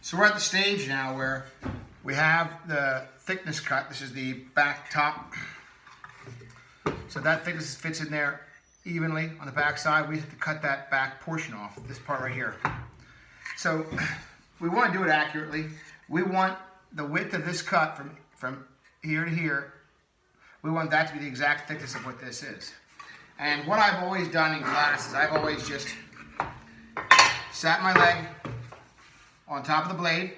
So we're at the stage now where we have the thickness cut. This is the back top. So that thickness fits in there evenly on the back side. We have to cut that back portion off, this part right here. So we want to do it accurately. We want the width of this cut from here to here. We want that to be the exact thickness of what this is. And what I've always done in class is I've always just sat my leg on top of the blade,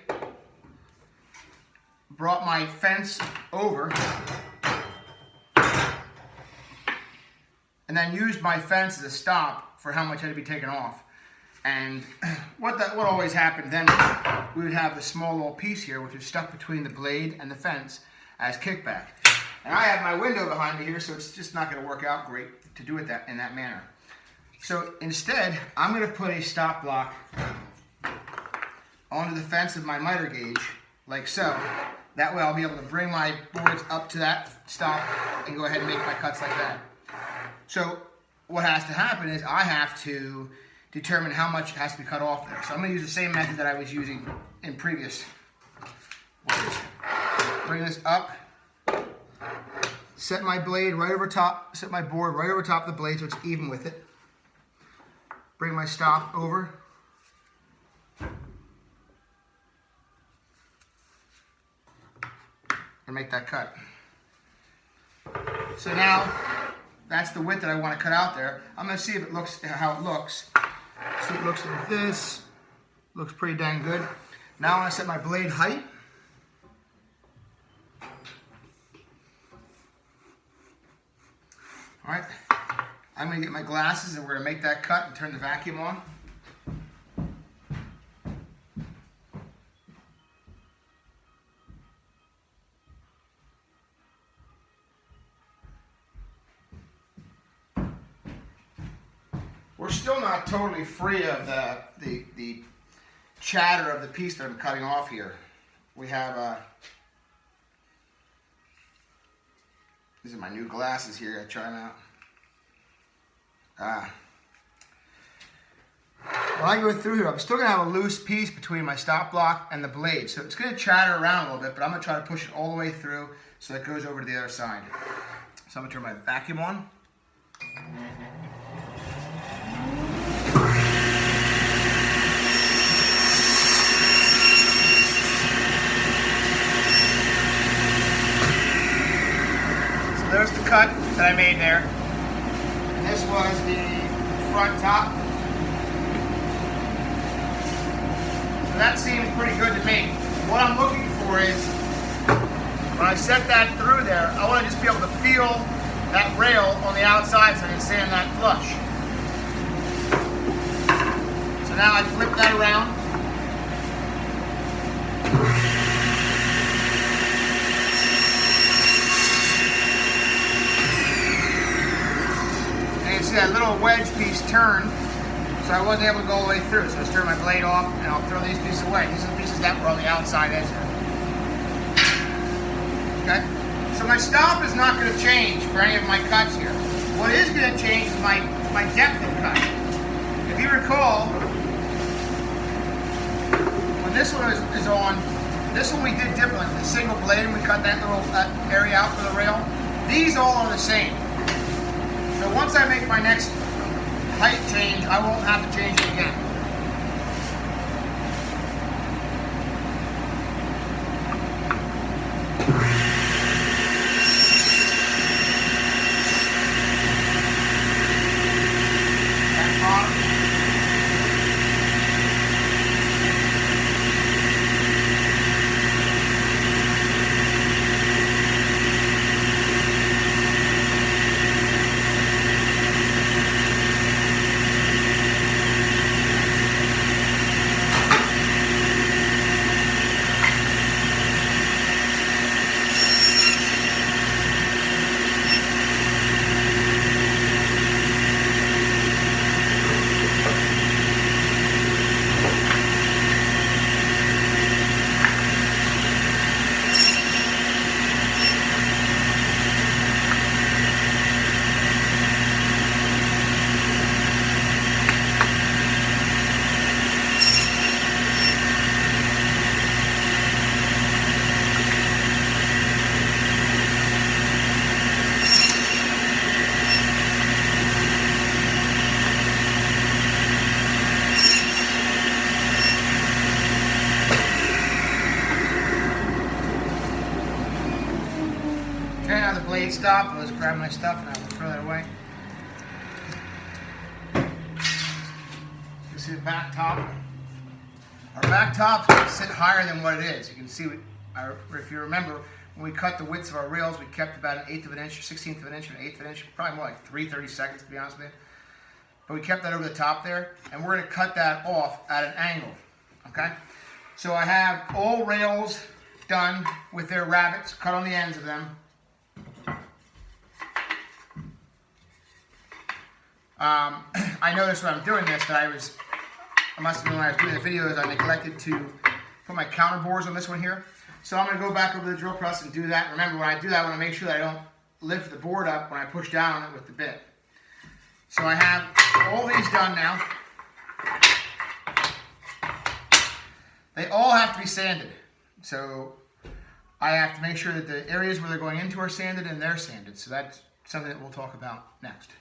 brought my fence over, and then used my fence as a stop for how much had to be taken off. And what always happened then was we would have the small little piece here which is stuck between the blade and the fence as kickback. And I have my window behind me here, so it's just not going to work out great to do it in that manner. So instead, I'm going to put a stop block onto the fence of my miter gauge, like so. That way I'll be able to bring my boards up to that stop and go ahead and make my cuts like that. So what has to happen is I have to determine how much has to be cut off there. So I'm going to use the same method that I was using in previous ways. Bring this up, set my blade right over top, set my board right over top of the blade so it's even with it. Bring my stop over. And make that cut. So now that's the width that I want to cut out there. I'm going to see if it looks how it looks. So it looks like this. Looks pretty dang good. Now I want to set my blade height. All right. I'm going to get my glasses and we're going to make that cut and turn the vacuum on. We're still not totally free of the chatter of the piece that I'm cutting off here. We have these are my new glasses here. I try them out. When I go through here, I'm still going to have a loose piece between my stop block and the blade. So it's going to chatter around a little bit, but I'm going to try to push it all the way through so it goes over to the other side. So I'm going to turn my vacuum on. There's the cut that I made there. And this was the front top. So that seems pretty good to me. What I'm looking for is, when I set that through there, I want to just be able to feel that rail on the outside so I can sand that flush. So now I flip that around. See that little wedge piece turned, so I wasn't able to go all the way through. So I just turn my blade off and I'll throw these pieces away. These are the pieces that were on the outside edge there. Okay? So my stop is not going to change for any of my cuts here. What is going to change is my depth of cut. If you recall, when this one is on, this one we did differently. With a single blade and we cut that little area out for the rail. These all are the same. So once I make my next height change, I won't have to change it again. Back bottom. gate stop. I'll just grab my stuff and I will throw that away. You see the back top. Our back tops sit higher than what it is. You can see, if you remember, when we cut the widths of our rails, we kept about 1/8 of an inch, 1/16 of an inch, and 1/8 of an inch, probably more like 3/32 to be honest with you. But we kept that over the top there, and we're going to cut that off at an angle, okay? So I have all rails done with their rabbets, cut on the ends of them. I noticed when I'm doing this that I must have been when I was doing the videos, I neglected to put my counter bores on this one here. So I'm going to go back over to the drill press and do that. Remember, when I do that, I want to make sure that I don't lift the board up when I push down on it with the bit. So I have all these done now. They all have to be sanded. So I have to make sure that the areas where they're going into are sanded and they're sanded. So that's something that we'll talk about next.